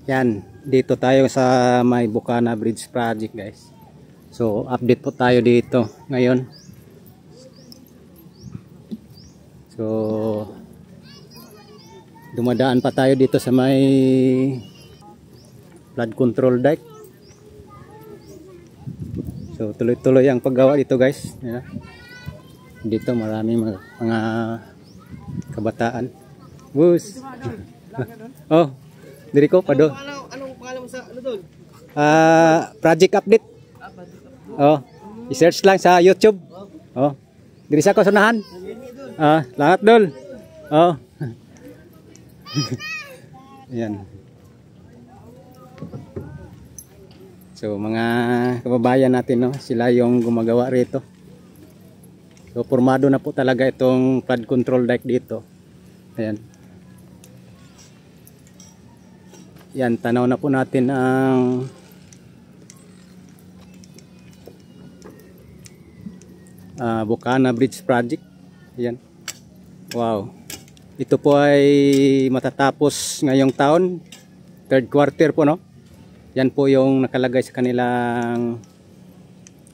Yan, dito tayo sa may Bukana Bridge Project, guys. So, update po tayo dito ngayon. So, dumadaan pa tayo dito sa may flood control dike. So, tuloy-tuloy ang paggawa dito, guys. Yan. Dito maraming mga kabataan. Bus. Oh, diri ko pado. Anong pangalan mo sa ano doon? Project update. Oh, i-search lang sa YouTube. Oh. Diri sa ko sunahan. Lahat dol. Oh. Ayan. So mga kababayan natin, no, sila yung gumagawa rito. So formado na po talaga itong flood control dike dito. Ayan. Yan, tanaw na po natin ang Bukana Bridge Project. Yan. Wow. Ito po ay matatapos ngayong taon, third quarter po, no? Yan po yung nakalagay sa kanilang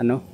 ano?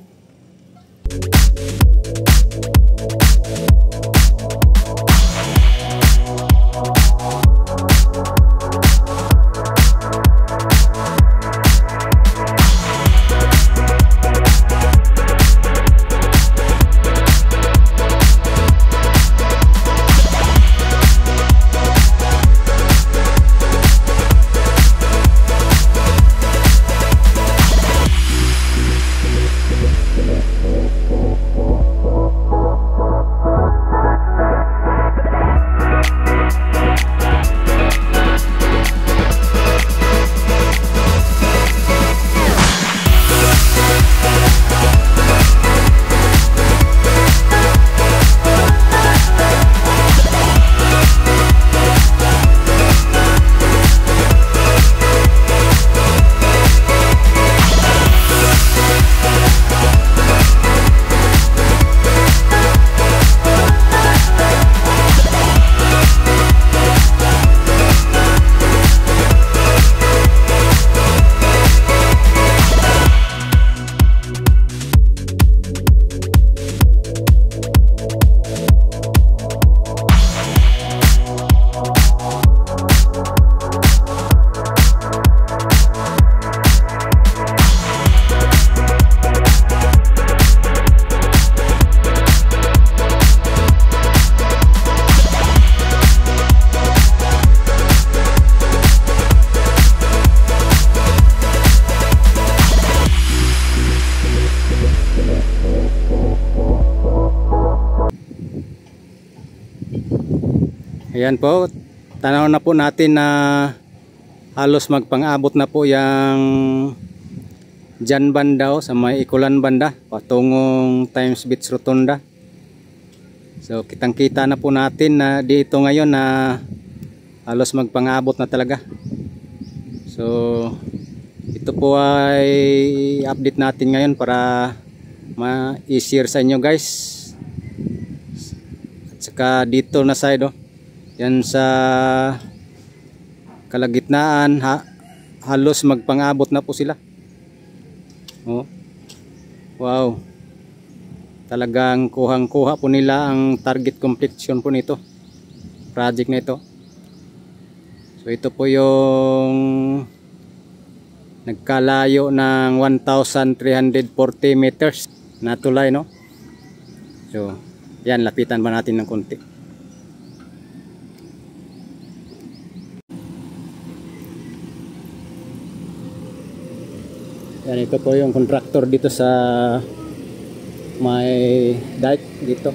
Ayan po, tanaw na po natin na halos magpang-abot na po yung dyan banda sa may Ikulan banda patungong Times Beach Rotunda. So kitang kita na po natin na dito ngayon na halos magpang-abot na talaga. So ito po ay update natin ngayon para ma-share sa inyo, guys. At saka dito na side, yan sa kalagitnaan halos magpang-abot na po sila. Oh. Wow. Talagang kuhang-kuha po nila ang target completion po nito. Project na ito. So ito po yung nagkalayo ng 1,340 meters na tulay, no? So yan, lapitan ba natin ng konti. Yan, ito po yung contractor dito sa may dike dito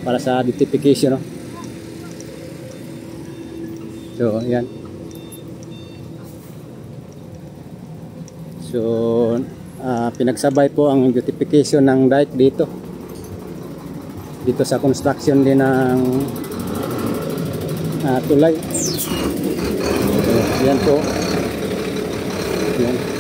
para sa beautification, no? So yan. So pinagsabay po ang beautification ng dike dito sa construction din ng tulay. So yan po. Yan.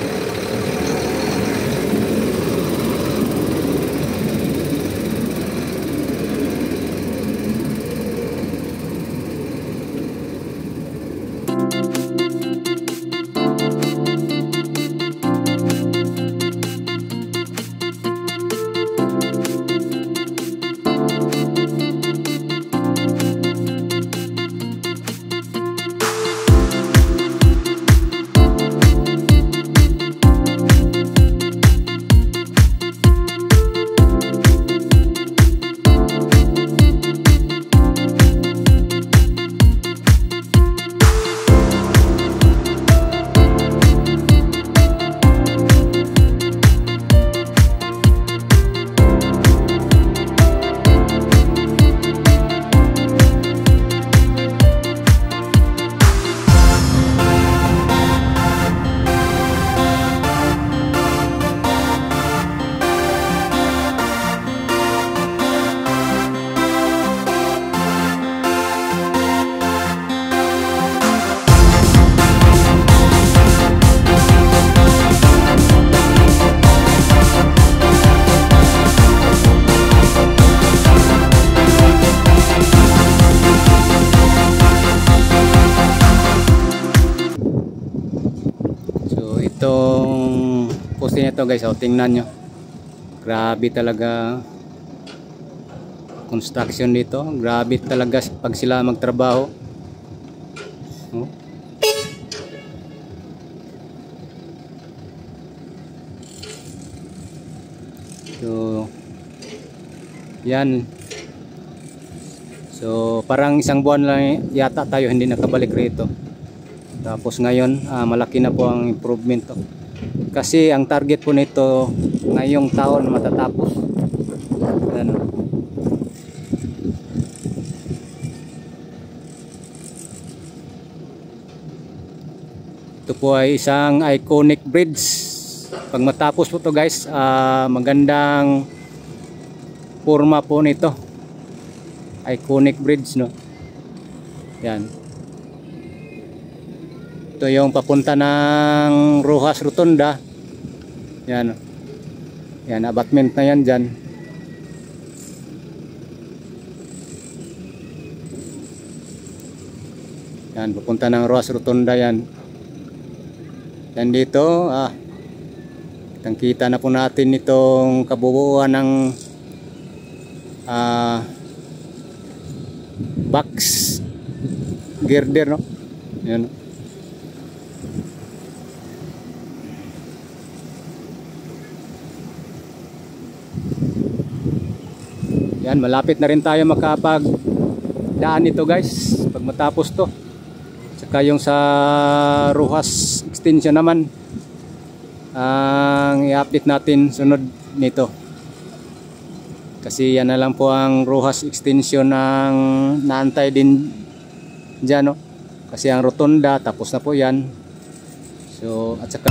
Itong poste nito guys, tingnan nyo, grabe talaga construction dito, grabe talaga pag sila magtrabaho. So yan, so parang isang buwan lang yata tayo hindi nakabalik rito. Tapos ngayon malaki na po ang improvement to. Kasi ang target po nito ngayong taon matatapos. Ano? Ito po ay isang iconic bridge. Pag matapos po to guys, magandang forma po nito. Iconic bridge, no? Yan. Ito yung papunta ng Rojas Rotunda. Yan. Yan, abutment na yan dyan. Yan, papunta ng Rojas Rotunda yan. Yan dito, kitang-kita na po natin itong kabuuan ng box girder, no? Yan. Yan, malapit na rin tayo makapagdaan ito guys pag matapos to. Saka yung sa Rojas extension naman ang i-update natin sunod nito. Kasi yan na lang po ang Rojas extension ng naantay din dyan, no? Kasi ang Rotunda tapos na po yan. So at saka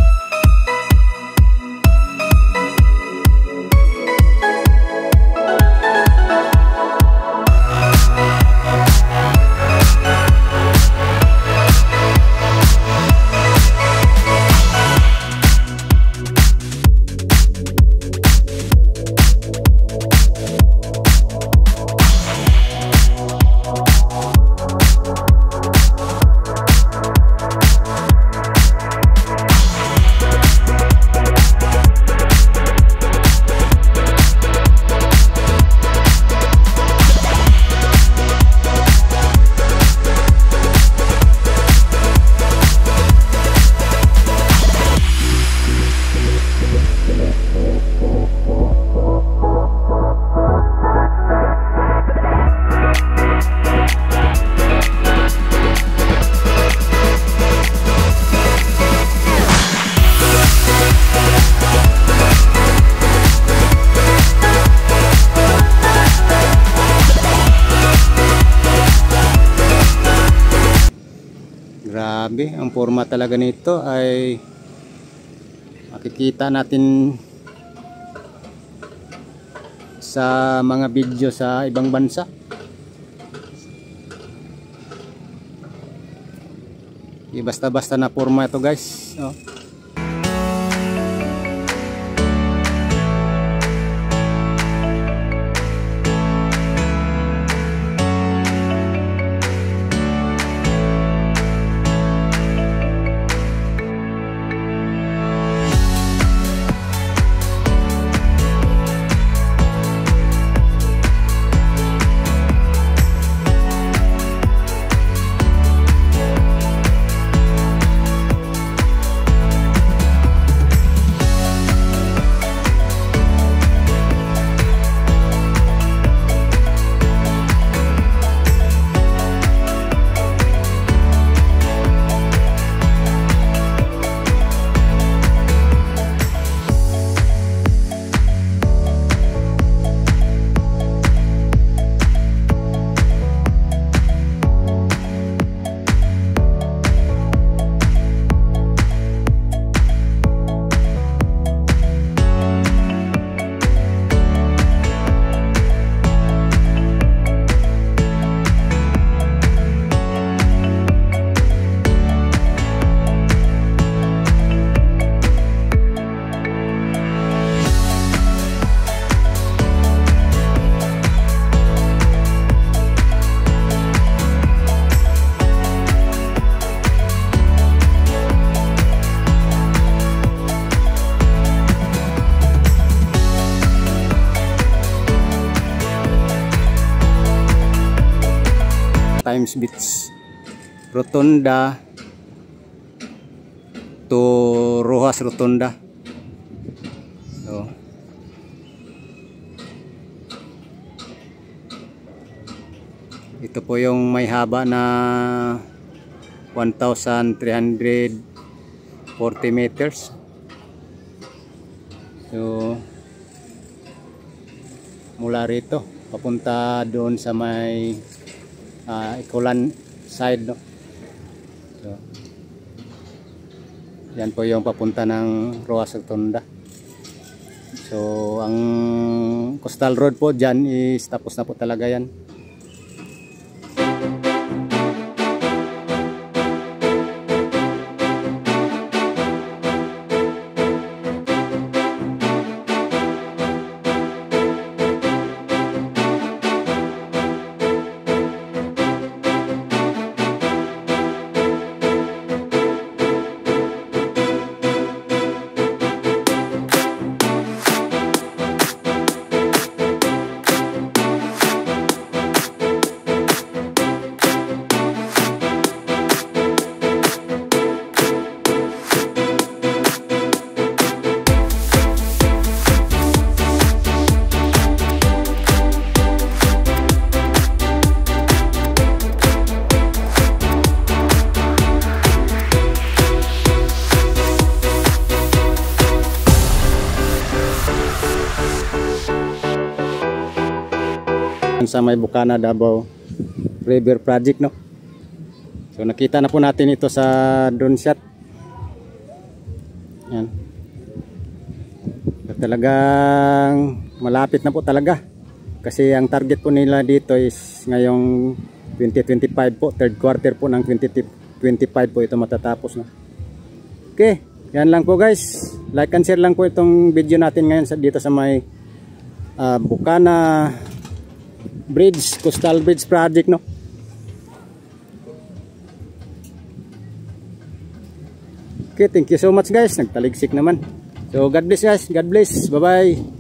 Grabe, ang forma talaga nito ay makikita natin sa mga video sa ibang bansa. Di basta-basta na forma ito, guys. Oh. Times Beach Rotunda to Rojas Rotunda. So, ito po yung may haba na 1,340 meters. So, mula rito papunta doon sa may Ikulan side, no? So, yan po yung papunta ng Rojas Rotunda. So ang coastal road po dyan is tapos na po talaga yan. Sa may Bukana Davao River Project, no? So nakita na po natin ito sa drone shot. Yan. So, talagang malapit na po talaga. Kasi ang target po nila dito is ngayong 2025 po, third quarter po ng 2025 po ito matatapos na. Okay, yan lang po guys. Like and share lang po itong video natin ngayon dito sa may Bukana Bridge, Coastal Bridge Project, no? Okay, thank you so much guys. Nagtaligsik naman. So God bless guys. God bless. Bye bye.